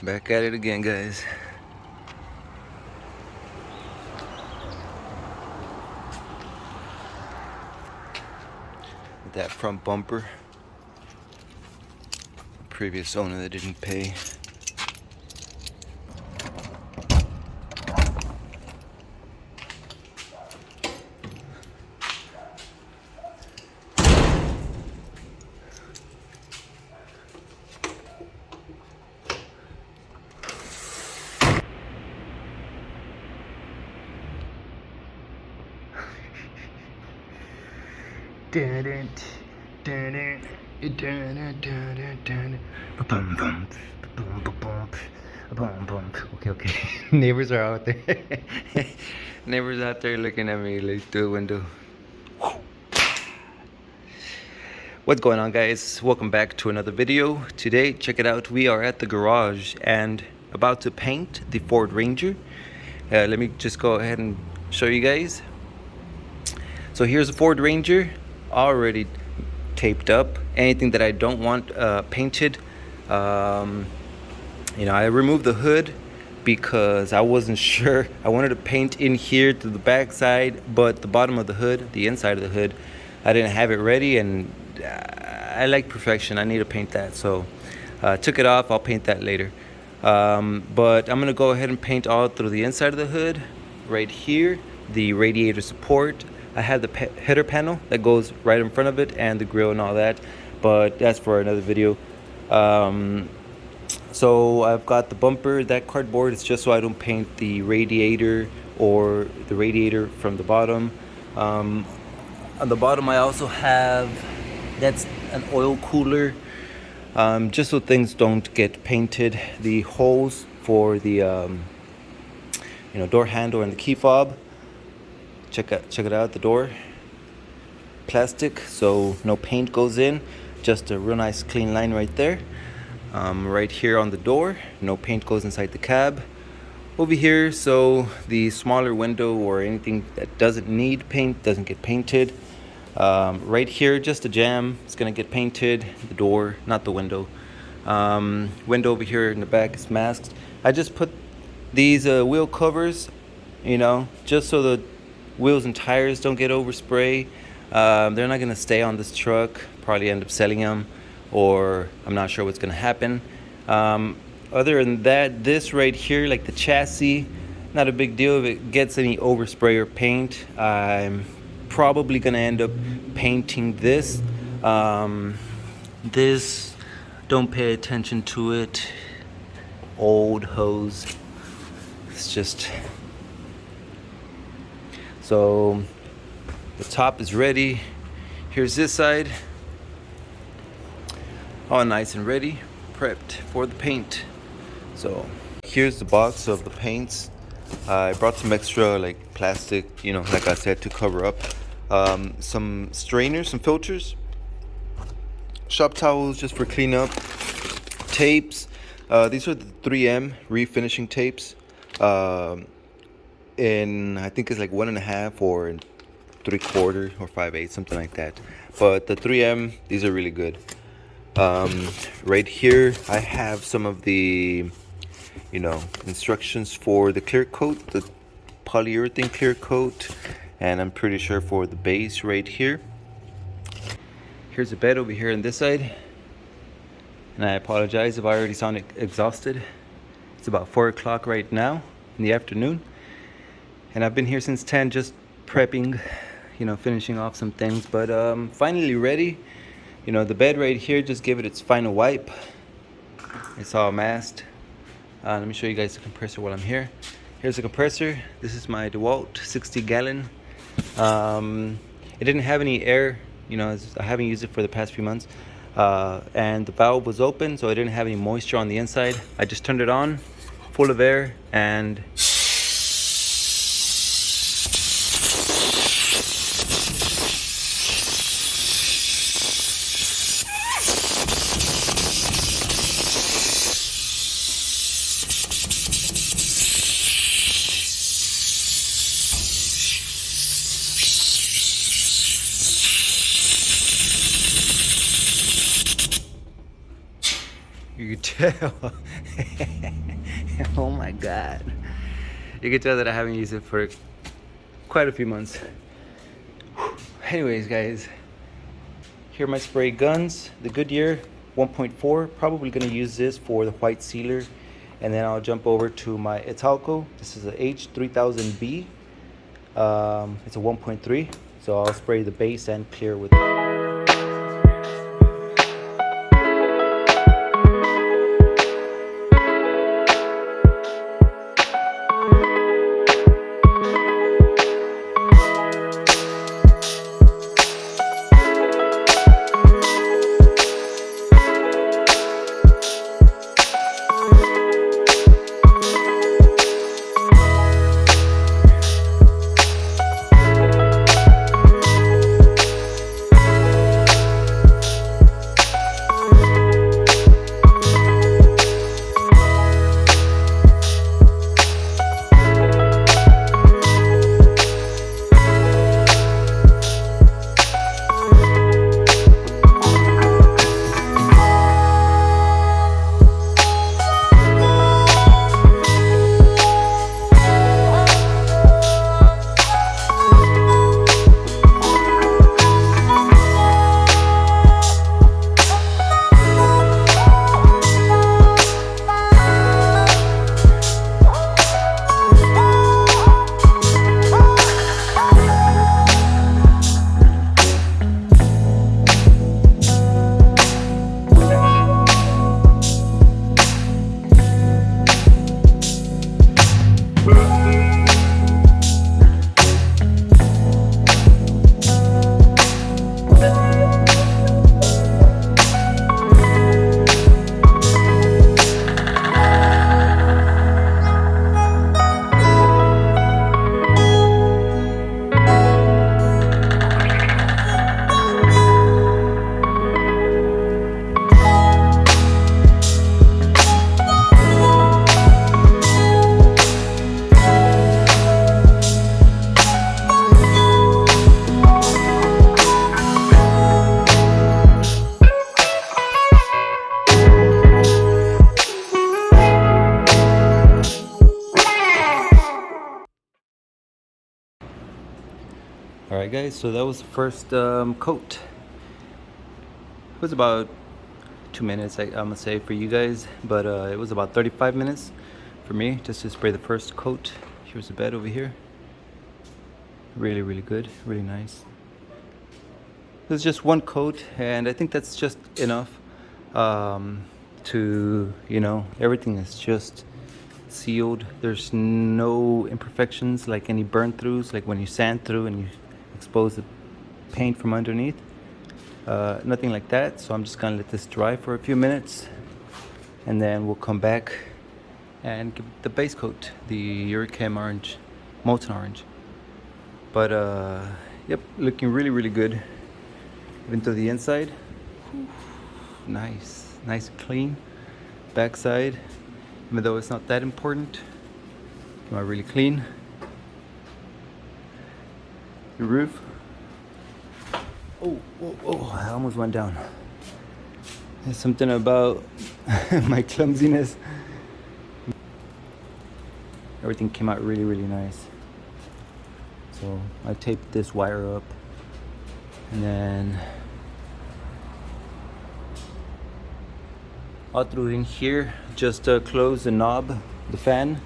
Back at it again, guys. That front bumper, previous owner that didn't pay. Okay. Neighbors are out there. Neighbors out there looking at me like through the window. What's going on, guys? Welcome back to another video. Today, check it out. We are at the garage and about to paint the Ford Ranger. Let me just go ahead and show you guys. So here's a Ford Ranger already taped up. Anything that I don't want painted, I removed the hood because I wasn't sure. I wanted to paint in here to the back side, but the bottom of the hood, the inside of the hood, I didn't have it ready, and I like perfection. I need to paint that, so took it off. I'll paint that later, but I'm gonna go ahead and paint all through the inside of the hood. Right here, the radiator support, I have the header panel that goes right in front of it, and the grill and all that, but that's for another video. So I've got the bumper. That cardboard is just so I don't paint the radiator or the radiator from the bottom. On the bottom I also have, that's an oil cooler, just so things don't get painted. The holes for the door handle and the key fob. Check it out, the door, plastic, so no paint goes in, just a real nice clean line right there. Right here on the door, no paint goes inside the cab. Over here, so the smaller window or anything that doesn't need paint doesn't get painted. Right here, just a jamb, it's gonna get painted. The door, not the window. Window over here in the back is masked. I just put these wheel covers, just so the wheels and tires don't get overspray. They're not gonna stay on this truck. Probably end up selling them, or I'm not sure what's gonna happen. Other than that, this right here, like the chassis, not a big deal if it gets any overspray or paint. I'm probably gonna end up painting this. This, don't pay attention to it. Old hose. It's just. So the top is ready. Here's this side. All nice and ready, prepped for the paint. So here's the box of the paints. I brought some extra like plastic, like I said, to cover up. Some strainers, some filters, shop towels just for cleanup, tapes. These are the 3M refinishing tapes. In I think it's like 1.5 or 3/4 or 5/8, something like that. But the 3M, these are really good. Right here I have some of the instructions for the clear coat, the polyurethane clear coat, and I'm pretty sure for the base right here. Here's the bed over here on this side, and I apologize if I already sound exhausted. It's about 4 o'clock right now in the afternoon, and I've been here since 10 just prepping, finishing off some things, but finally ready. The bed right here, just give it its final wipe. It's all masked. Let me show you guys the compressor while I'm here. Here's the compressor. This is my DeWalt 60-gallon. It didn't have any air, I haven't used it for the past few months. And the valve was open, so it didn't have any moisture on the inside. I just turned it on, full of air, and you can tell Oh my god. You can tell that I haven't used it for quite a few months. Anyways, guys, here are my spray guns. The Goodyear 1.4. Probably gonna use this for the white sealer, and then I'll jump over to my Italco. This is a H3000B. It's a 1.3, so I'll spray the base and clear with it. Alright guys, so that was the first coat. It was about 2 minutes, I'm gonna say, for you guys, but it was about 35 minutes for me just to spray the first coat. Here's the bed over here. Really good, really nice. It was just one coat, and I think that's just enough to, you know, everything is just sealed. There's no imperfections, like any burn throughs, like when you sand through and you expose the paint from underneath. Nothing like that. So I'm just gonna let this dry for a few minutes, and then we'll come back and give the base coat, the UreChem orange, Molten orange. But yep, looking really good. Even to the inside, nice and clean. Backside, even though it's not that important, came out really clean. The roof, oh, I almost went down. There's something about my clumsiness. Everything came out really nice. So I taped this wire up, and then all through in here, just close the knob, the fan,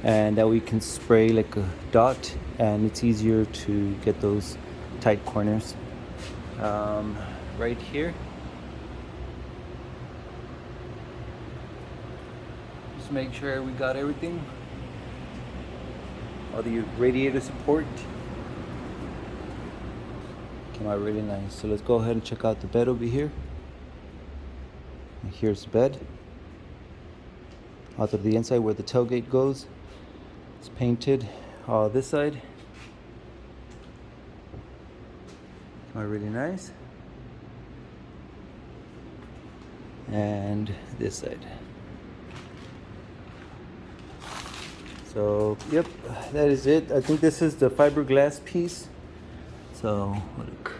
and that we can spray like a dot, and it's easier to get those tight corners. Right here, just make sure we got everything, all the radiator support. Came out really nice. So let's go ahead and check out the bed over here. And here's the bed. Out of the inside where the tailgate goes, it's painted. This side, came out really nice. And this side. So yep, that is it. I think this is the fiberglass piece. So look,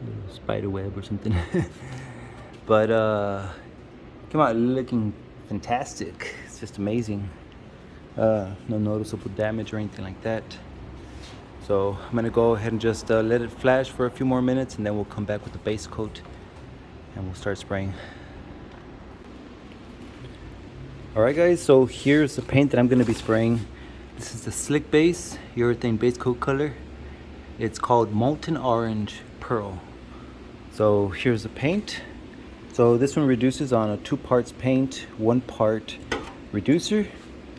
little spider web or something. but came out looking fantastic. It's just amazing. No noticeable damage or anything like that. So I'm gonna go ahead and just let it flash for a few more minutes, and then we'll come back with the base coat and we'll start spraying. Alright guys, so here's the paint that I'm gonna be spraying. This is the Slick Base urethane base coat color. It's called Molten Orange Pearl. So here's the paint. So this one reduces on a 2 parts paint, 1 part reducer.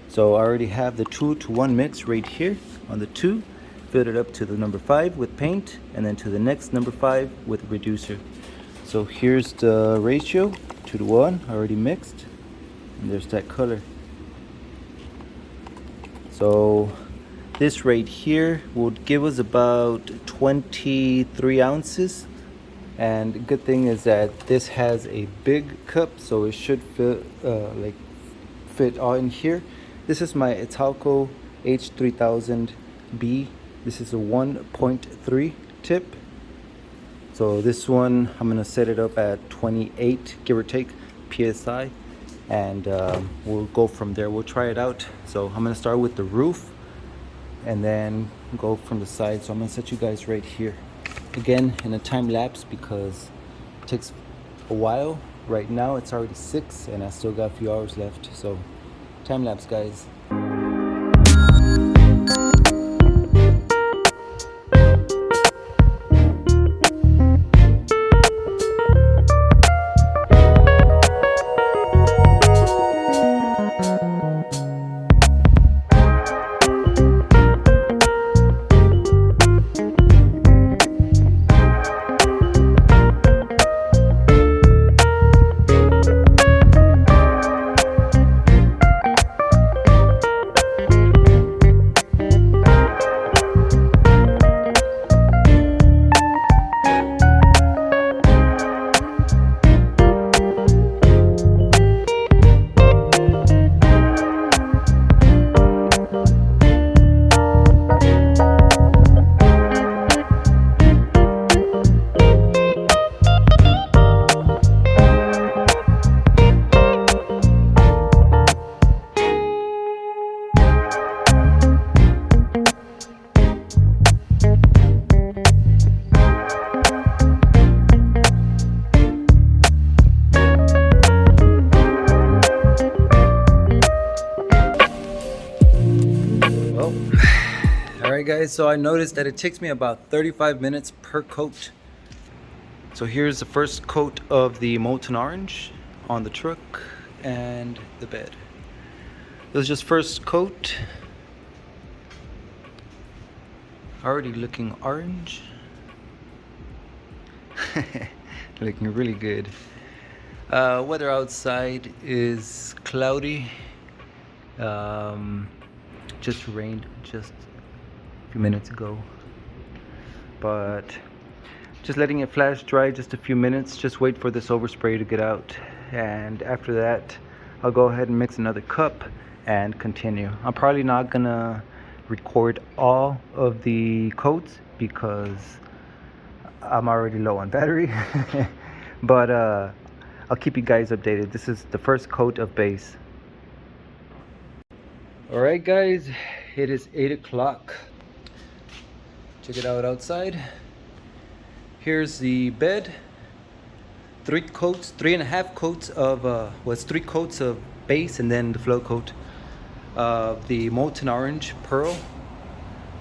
So I already have the 2-to-1 mix right here on the 2. Filled it up to the number 5 with paint, and then to the next number 5 with reducer. So here's the ratio, 2-to-1, already mixed. And there's that color. So this right here would give us about 23 ounces. And the good thing is that this has a big cup, so it should fit all in here. This is my Italco H3000B. This is a 1.3 tip. So this one, I'm gonna set it up at 28, give or take, PSI. And we'll go from there. We'll try it out. So I'm gonna start with the roof and then go from the side. So I'm gonna set you guys right here. Again, in a time lapse because it takes a while. Right now it's already 6 and I still got a few hours left. So time lapse, guys. Alright guys, so I noticed that it takes me about 35 minutes per coat. So here's the first coat of the Molten Orange on the truck and the bed. This is just first coat. Already looking orange. Looking really good. Weather outside is cloudy. Just rained just a few minutes ago, but just letting it flash dry just a few minutes. Just wait for this overspray to get out, and after that I'll go ahead and mix another cup and continue. I'm probably not gonna record all of the coats because I'm already low on battery. But I'll keep you guys updated. This is the first coat of base. Alright guys, it is 8 o'clock. Check it out outside. Here's the bed. 3.5 coats of it's 3 coats of base and then the float coat of the Molten Orange Pearl.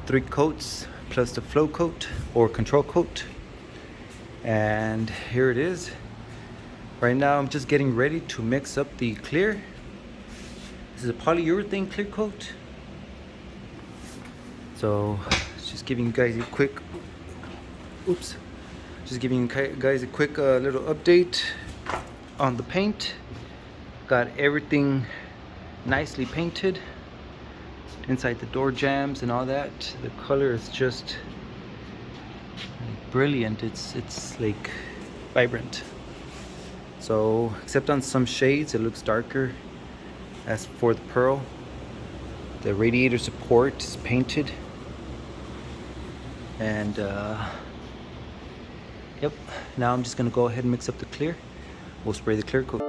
3 coats plus the float coat or control coat. And here it is. Right now I'm just getting ready to mix up the clear. This is a polyurethane clear coat. So just giving you guys a quick little update on the paint. Got everything nicely painted inside the door jambs and all that. The color is just brilliant. It's like vibrant. So except on some shades it looks darker. As for the pearl, the radiator support is painted. And yep, now I'm just gonna go ahead and mix up the clear. we'll spray the clear coat.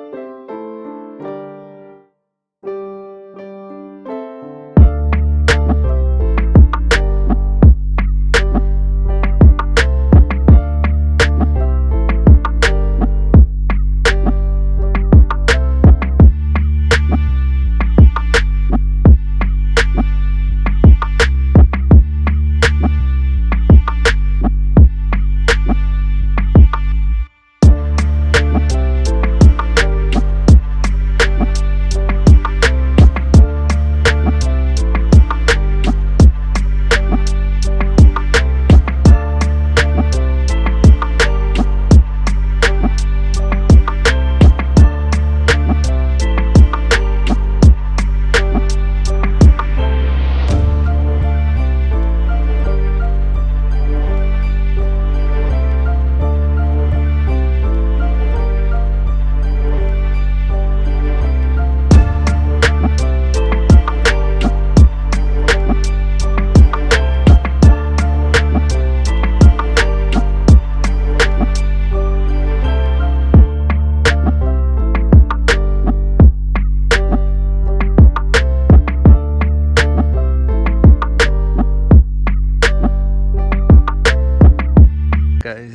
Guys,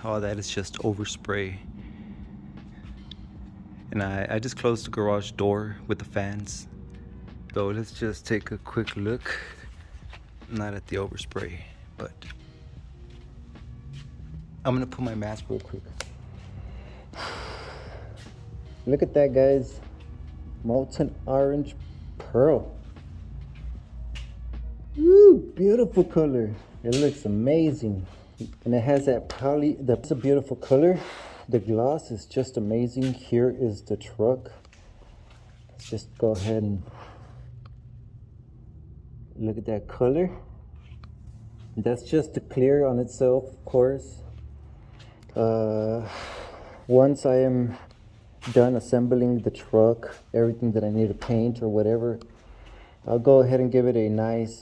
all that is just overspray. And I just closed the garage door with the fans. So let's just take a quick look. Not at the overspray, but I'm gonna put my mask real quick. Look at that, guys. Molten orange pearl. Woo, beautiful color. It looks amazing. And it has that that's a beautiful color. The gloss is just amazing. Here is the truck. Let's just go ahead and look at that color. That's just the clear on itself, of course. Once I am done assembling the truck, everything that I need to paint or whatever, I'll go ahead and give it a nice,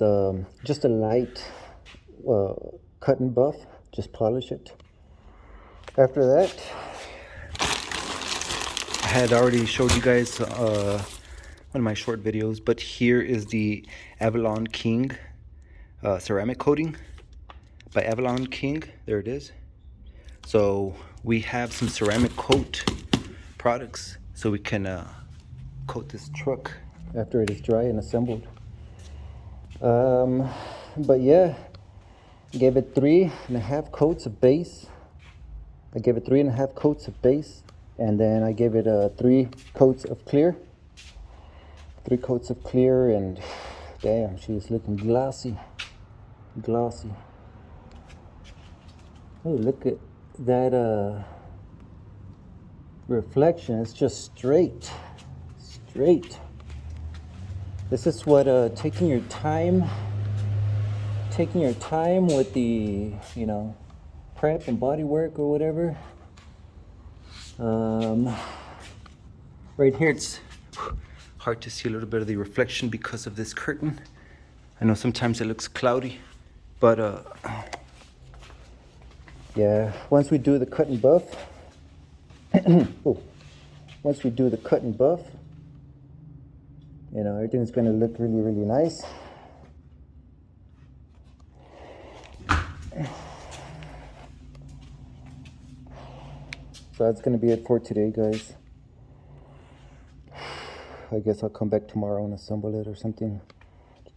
just a light cut and buff, just polish it. After that, I had already showed you guys one of my short videos, but here is the Avalon King ceramic coating by Avalon King. There it is. So we have some ceramic coat products so we can coat this truck after it is dry and assembled. But yeah, gave it 3.5 coats of base. I gave it 3.5 coats of base, and then I gave it 3 coats of clear. 3 coats of clear, and damn, she's looking glossy. Glossy. Oh, look at that reflection. It's just straight. Straight. This is what taking your time with the, you know, prep and body work or whatever. Right here it's hard to see a little bit of the reflection because of this curtain. I know sometimes it looks cloudy, but yeah, once we do the cut and buff, once we do the cut and buff, you know, everything's going to look really, really nice. So that's going to be it for today, guys. I guess I'll come back tomorrow and assemble it or something.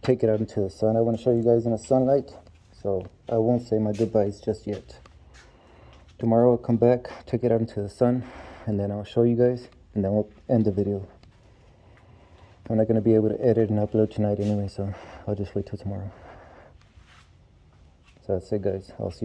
Take it out into the sun. I want to show you guys in the sunlight, so I won't say my goodbyes just yet. Tomorrow I'll come back, take it out into the sun, and then I'll show you guys, and then we'll end the video. I'm not going to be able to edit and upload tonight anyway, so I'll just wait till tomorrow. So that's it, guys. I'll see you.